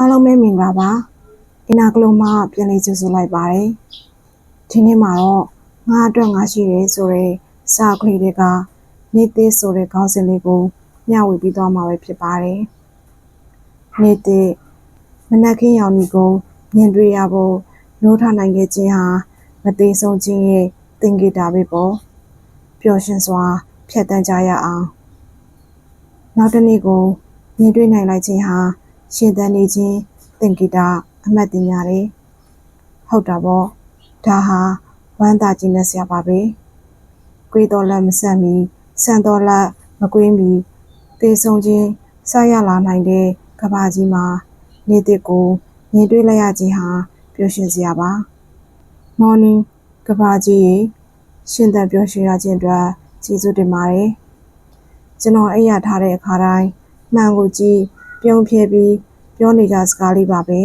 အားလုံးပဲမင်္ဂလာပါအင်နာကလုံးမှပြန်လေးကြိုဆိုလိုက်ပါတယ်ဒီနေ့မှာတော့ငါအတွက်ငါရှိတယ်ဆိုတဲ့စာကလေးတွေကနေ့သေးဆိုတဲ့ခေါင်းစဉ်လေးကိုမျှဝေပြီးသွားမှာပဲဖြစ်ပါတယ်နေ့သေးမနက်ခင်းရောင်ဒီကိုမြင်တွေ့ရဖို့နိုးထနိုင်ခဲ့ခြင်းဟာမသေးဆုံးခြင်းရဲ့သင်္ကေတပဲပေါ့ပျော်ရွှင်စွာဖြတ်တန်းကြရအောင်နောက်တစ်နေ့ကိုမြင်တွေ့နိုင်လိုက်ခြင်းဟာရှင်သန်နေခြင်းသင်္ကေတအမှတ်တင်ရတယ်ဟုတ်တာပေါ့ဒါဟာဝမ်းသာခြင်းနဲ့ဆရာပါပဲကွေးတော်လက်မဆက်မီဆန်တော်လက်မကွေးမီသေဆုံးခြင်းဆက်ရလာနိုင်တဲ့ကဘာကြီးမှာနေ့တစ်ကိုမြင်တွေ့လိုက်ရခြင်းဟာပျော်ရွှင်စရာပါ Morning ကဘာကြီးရေရှင်သန်ပျော်ရွှင်ရခြင်းအတွက်ကျေးဇူးတင်ပါတယ်ကျွန်တော်အိပ်ရထားတဲ့အခါတိုင်းမှန်ကိုကြည့်ပြုံးဖြဲပြီးပြောနေကြစကားလေးပါပဲ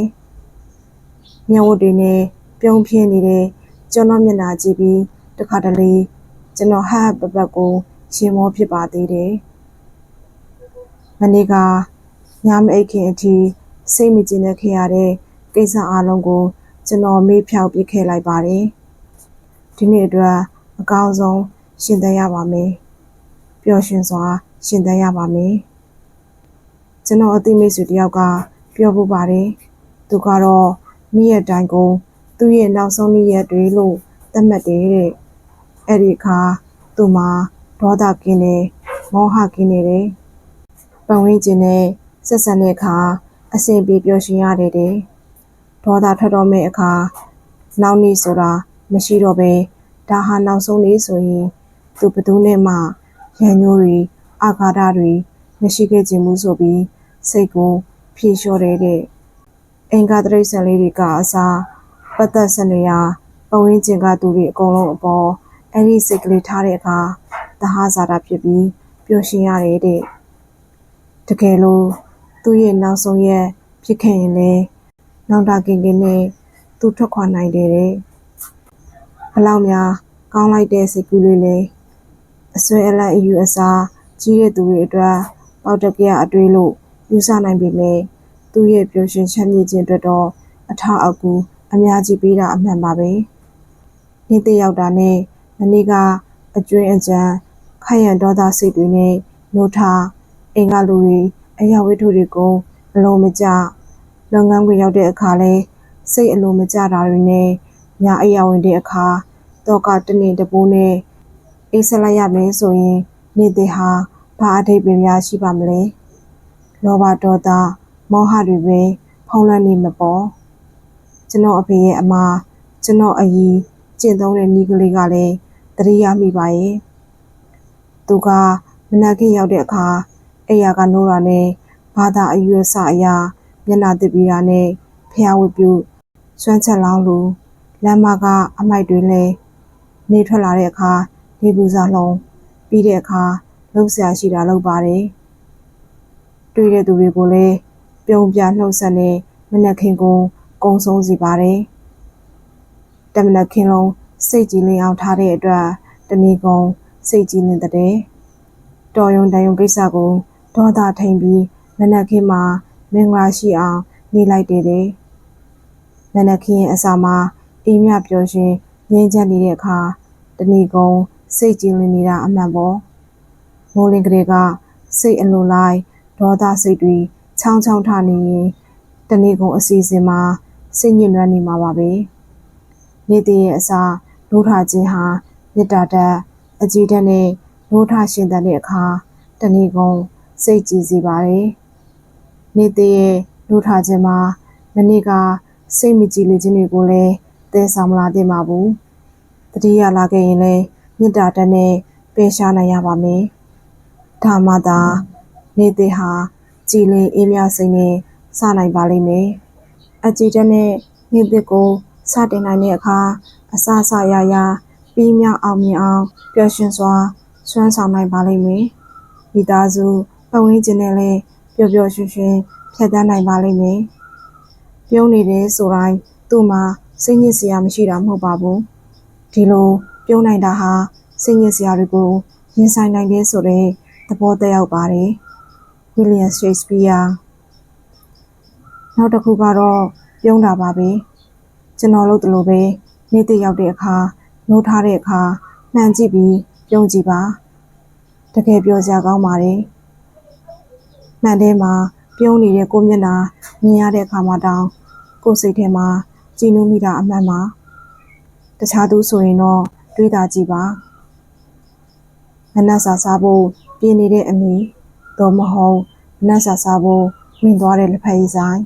မျက်ဝတ်တွေနဲ့ပြုံးဖြဲနေတဲ့ကျွန်တော်မျက်နှာကြည့်ပြီးတခါတလေကျွန်တော်ဟဟပပကိုရှင်မောဖြစ်ပါသေးတယ်မနေ့ကညမအိတ်ခင်အထိစိတ်မကြည်နဲ့ခဲ့ရတဲ့ကိစ္စအလုံးကိုကျွန်တော်မေ့ဖြောက်ပစ်ခဲ့လိုက်ပါတယ်ဒီနေ့အတွက်အကောင်းဆုံးရှင်သန်ရပါမယ်ပျော်ရွှင်စွာရှင်သန်ရပါမယ်ကျွန်တော်အသိမိတ်ဆွေတယောက်ကပြောဖို့ပါတယ်သူကတော့နေ့ရက်တိုင်းကိုသူ့ရဲ့နောက်ဆုံးနေ့ရက်တွေလို့သတ်မှတ်တယ်တဲ့အဲ့ဒီအခါသူ့မှာဒေါသကင်းတယ်မောဟကင်းနေတယ်ပတ်ဝန်းကျင်နဲ့ဆက်ဆံတဲ့အခါအဆင်ပြေပျော်ရွှင်ရတယ်တဲ့ဒေါသထွက်တော့မယ့်အခါနောက်နေ့ဆိုတာမရှိတော့ပဲဒါဟာနောက်ဆုံးနေ့ဆိုရင်သူဘယ်သူနဲ့မှရန်ညိုးတွေအာဃာတတွေမရှိခဲ့ခြင်းဘူးဆိုပြီးစိတ်ကိုဖြေလျှော့တဲ့အင်္ဂါတရိတ်ဆန်လေးတွေကအစားပတ်သက်ဆက်နွယ်ရာပတ်ဝန်းကျင်ကသူတွေအကုန်လုံးအပေါ်အဲ့ဒီစိတ်ကလေးထားတဲ့အခါသဟဇာတာဖြစ်ပြီးပျော်ရွှင်ရတယ်တဲ့တကယ်လို့သူ့ရဲ့နောက်ဆုံးရက်ဖြစ်ခဲ့ရင်လည်းနောက်တာကင်ကင်နဲ့သူထွက်ခွာနိုင်တယ်တဲ့ဘလောက်များကောင်းလိုက်တဲ့စိတ်ကူးလေးလေအစွဲအလိုက်အယူအဆကြီးတဲ့သူတွေအတွက်ပေါက်တကရအတွေးလို့ယူဆနိုင်ပေမဲ့သူ့ရဲ့ပျော်ရွှင်ချမ်းမြေ့ခြင်းအတွက်တော့အထအကူအများကြီးပေးတာအမှန်ပါပဲနေ့တရောက်တာနဲ့မနေ့ကအကျွင်းအကြံခိုက်ရန်ဒေါသစိတ်တွေနဲ့နိုးထအင်္ဂါလူတွေအရာဝတ္ထုတွေကိုအလုံးမကျလုပ်ငန်းခွင်ရောက်တဲ့အခါလဲစိတ်အလိုမကျတာတွေနဲ့ညာအရာဝင်တဲ့အခါတော့ကတနေ့တပိုးနဲ့အိတ်ဆက်လိုက်ရမယ်ဆိုရင်နေ့တဟာဘာအထိပ္ပယ်များရှိပါမလဲလောဘဒေါသမောဟတွေပဲဖုံးလွှမ်းနေမှာပေါ့ကျွန်တော်အဖေရဲ့အမကျွန်တော်အကြီးကျင့်သုံးတဲ့နည်းကလေးကလည်းသတိရမိပါရဲ့သူကမနက်ခင်းရောက်တဲ့အခါအိယာကနိုးတာနဲ့ဘာသာအယူအဆအရာမျက်နှာတစ်ပြီးတာနဲ့ဖျားဝတ်ပြုစွမ်းချက်လောင်းလူလမ်းမကအမိုက်တွေလဲနေထွက်လာတဲ့အခါနေပူစာလုံးပြီးတဲ့အခါလှုပ်ရှားရှိတာလုပ်ပါတယ်တွေ့တဲ့သူတွေကိုလည်းပြုံးပြနှုတ်ဆက်နဲ့မနက်ခင်းကိုကုံဆုံးစီပါတယ်တမနက်ခင်းလုံးစိတ်ကြည်လင်အောင်ထားတဲ့အတွက်တဏီကုံစိတ်ကြည်လင်တဲ့တော်ရုံတန်ရုံကိစ္စကိုဒေါသထိန်ပြီးမနက်ခင်းမှာမင်္ဂလာရှိအောင်နေလိုက်တဲ့မနက်ခင်းရဲ့အစာမှာအိမ်မြပျော်ရွှင်ငြိမ်းချမ်းနေတဲ့အခါတဏီကုံစိတ်ကြည်လင်နေတာအမှန်ပေါ့မိုးလင်းကလေးကစိတ်အလိုလိုက်ဒေါသစိတ်တွေချောင်းချောင်းထနေရင်တဏီကုံအစီအစဉ်မှာစိတ်ညစ်နွမ်းနေမှာပါပဲနေ့တည့်ရဲ့အစာနိုးထခြင်းဟာမေတ္တာဓာတ်အကြည်ဓာတ်နဲ့နိုးထရှင်သန်တဲ့အခါတဏီကုံစိတ်ကြည်စေပါတယ်နေ့တည့်ရဲ့နိုးထခြင်းမှာမနေ့ကစိတ်မကြည်လေခြင်းတွေကိုလည်းသဲဆောင်မလာသင့်ပါဘူးတတိယလာခဲ့ရင်လည်းမေတ္တာဓာတ်နဲ့ပယ်ရှားနိုင်ရပါမယ်ဒါမှသာနေ့တည့်ဟာကြည်လင်အေးမြစိတ်နဲ့စနိုင်ပါလိမ့်မယ်အကြည်ဓာတ်နဲ့နေ့တည့်ကိုစတင်နိုင်တဲ့အခါအစစရရပြီးမြောက်အောင်မြင်အောင်ပျော်ရွှင်စွာစွမ်းဆောင်နိုင်ပါလိမ့်မယ်မိသားစုပတ်ဝန်းကျင်နဲ့လည်းပျော်ပျော်ရွှင်ရွှင်ဖြတ်သန်းနိုင်ပါလိမ့်မယ်ပြုံးနေတယ်ဆိုတိုင်းသူ့မှာစိတ်ညစ်စရာမရှိတာမဟုတ်ပါဘူးဒီလိုပြုံးနိုင်တာဟာစိတ်ညစ်စရာတွေကိုရင်ဆိုင်နိုင်တယ်ဆိုတဲ့သဘောသက်ရောက်ပါတယ်ဝီလျံရှိတ်စပီးယားမ နောက်တစ်ခုကတော့ပြုံးတာပါပဲကျွန်တော်လုပ်တယ်လို့ပဲနေ့တည့်ရောက်တဲ့အခါနိုးထားတဲ့အခါမှန်ကြည့်ပြီးပြုံးကြည့်ပါတကယ်ပြောစရာကောင်းပါတယ်မှန်ထဲမှာပြုံးနေတဲ့ကိုမျက်နှာမြင်ရတဲ့အခါမှာတောင်ကိုယ်စိတ်ထဲမှာကြည်နူးမိတာအမှန်ပါတခြားသူဆိုရင်တော့တွေးတာကြည့်ပါမနှက်စာစားဖို့ပြင်နေတဲ့အမိတော့မဟုတ်မနှက်စာစားဖို့ဝင်သွားတဲ့လက်ဖက်ရည်ဆိုင်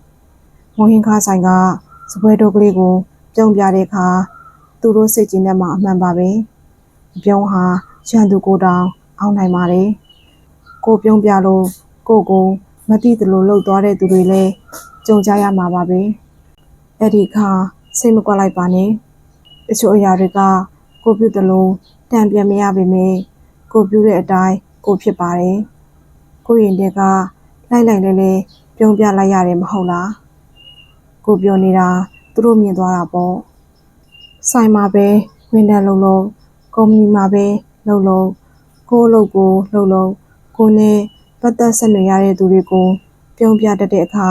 မိုးဟင်းခါဆိုင်ကစပွဲတိုးကလေးကိုပြုံးပြတဲ့အခါသူတို့စိတ်ကြည်နဲ့မှအမှန်ပါပဲပြုံးဟာရန်သူကိုတောင်အောင်းနိုင်ပါတယ်ကိုပြုံးပြလို့ကိုမသိသလိုလှုပ်သွားတဲ့သူတွေလည်းကြုံကြရမှာပါပဲအဲ့ဒီခါစိတ်မကွက်လိုက်ပါနဲ့တချို့အရာတွေကကိုပြုတ်တယ်လို့တန်ပြန်မရပေမဲ့ကိုပြုတဲ့အတိုင်းကိုဖြစ်ပါတယ်ကိုရင်တွေကလိုက်လဲပြုံးပြလိုက်ရတယ်မဟုတ်လားကိုပြောနေတာသူတို့မြင်သွားတာပေါ့ဆိုင်မှာပဲဝန်ထမ်းလုံးကုမ္ပဏီမှာပဲလုံးကိုအလုပ်ကိုလုံးကိုနဲ့ပတ်သက်ဆက်နွယ်ရတဲ့သူတွေကိုပြုံးပြတတ်တဲ့အခါ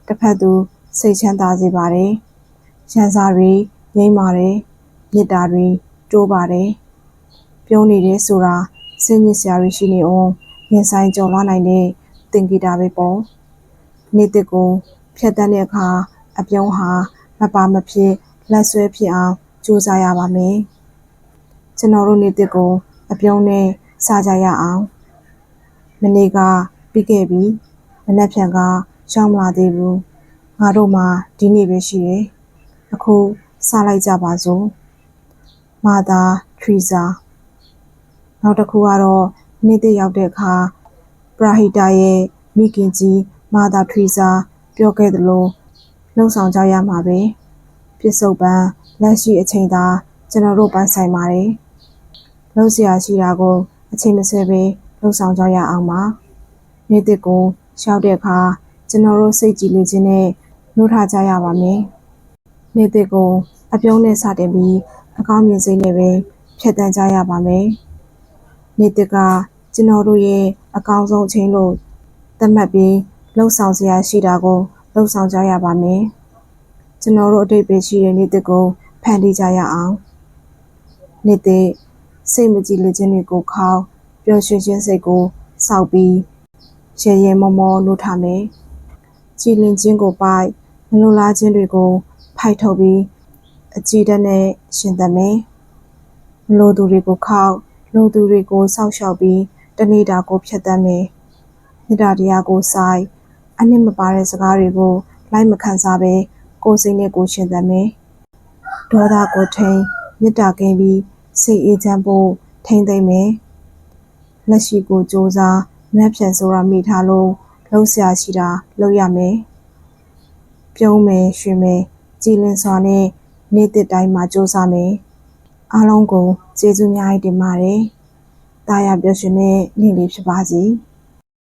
တစ်ဖက်သူစိတ်ချမ်းသာစေပါတယ်ရန်စာတွေငြိမ်းပါတယ်မေတ္တာတွေတိုးပါတယ်ပြုံးနေတယ်ဆိုတာစိတ်ညစ်စရာတွေရှိနေအောင်ရင်ဆိုင်ကြော်လွှားနိုင်တဲ့သင်္ကေတပဲပေါ့နေ့တစ်ကိုဖြတ်တန်းတဲ့အခါအပြုံးဟာမပါမဖြစ်လက်ဆွဲဖြစ်အောင်ကြိုးစားရပါမယ်ကျွန်တော်တို့နေ့တစ်ကိုအပြုံးနဲ့စားကြရအောင်မနေ့ကပြီးခဲ့ပြီမနက်ဖြန်ကရောက်မလာသေးဘူးငါတို့မှဒီနေ့ပဲရှိတယ်အခုစားလိုက်ကြပါစို့မာသာထရီဇာနောက်တစ်ခုကတော့နေ့တစ်ရောက်တဲ့အခါပရာဟိတာရဲ့မိခင်ကြီးမာသာထရီဇာပြောခဲ့သလိုလှုပ်ဆောင်ကြရမှာပဲပြစ္ဆုတ်ပန်လက်ရှိအချိန်သာကျွန်တော်တို့ပိုင်ဆိုင်ပါတယ်လှုပ်ရှားရှိတာကိုအချိန်မစဲပဲလှုပ်ဆောင်ကြရအောင်ပါနေ့တစ်ကိုရှောက်တဲ့အခါကျွန်တော်တို့စိတ်ကြည်လင်ခြင်းနဲ့နှိုးထားကြရပါမယ်နေ့တစ်ကိုအပြုံးနဲ့စတင်ပြီးအကောင်းမြင်စိတ်နဲ့ပဲဖြတ်တန်းကြရပါမယ်နေ့တစ်ကကျွန်တော်တို့ရဲ့အကောင်းဆုံးအချိန်လို့သတ်မှတ်ပြီးလှုပ်ဆောင်စရာရှိတာကိုလှုပ်ဆောင်ကြရပါမယ်ကျွန်တော်တို့အတိတ်ပဲရှိတဲ့နေ့တစ်ကိုဖန်တီးကြရအောင်နေ့တစ်စိတ်မကြည်လင်ခြင်းတွေကိုခေါင်းပျော်ရွှင်ခြင်းစိတ်ကိုစောက်ပြီးရဲမောနှုတ်ထားမယ်ကြည်လင်ခြင်းကိုပိုက်မလိုလားခြင်းတွေကိုဖိုက်ထုတ်ပြီးအကြည်ဓာတ်နဲ့ရှင်သန်မယ်မလိုသူတွေကိုခေါက်လိုသူတွေကိုစောက်ရှောက်ပြီးတနေ့တာကိုဖြတ်တန်းမယ်မေတ္တာတရားကိုစိုက်အနှစ်မပါတဲ့စကားတွေကိုလိုက်မခံစားပဲကိုယ်စိတ်နဲ့ကိုရှင်သန်မယ်ဒေါသကိုထိန်မေတ္တာကင်းပြီးစိတ်အေးချမ်းဖို့ထိမ့်သိမ့်မယ်လက်ရှိကိုစ조사မက်ဖြန်ဆိုတာမိထားလို့လှုပ်ရှားရှိတာလုပ်ရမယ်ပြုံးမယ်ရွှင်မယ်ကြည်လင်စွာနဲ့နေ့တစ်တိုင်းမှာစ조사မယ်အားလုံးကိုကျေးဇူးများတင်ပါတယ်တာယာပျော်ရွှင်တဲ့နေ့လေးဖြစ်ပါစေ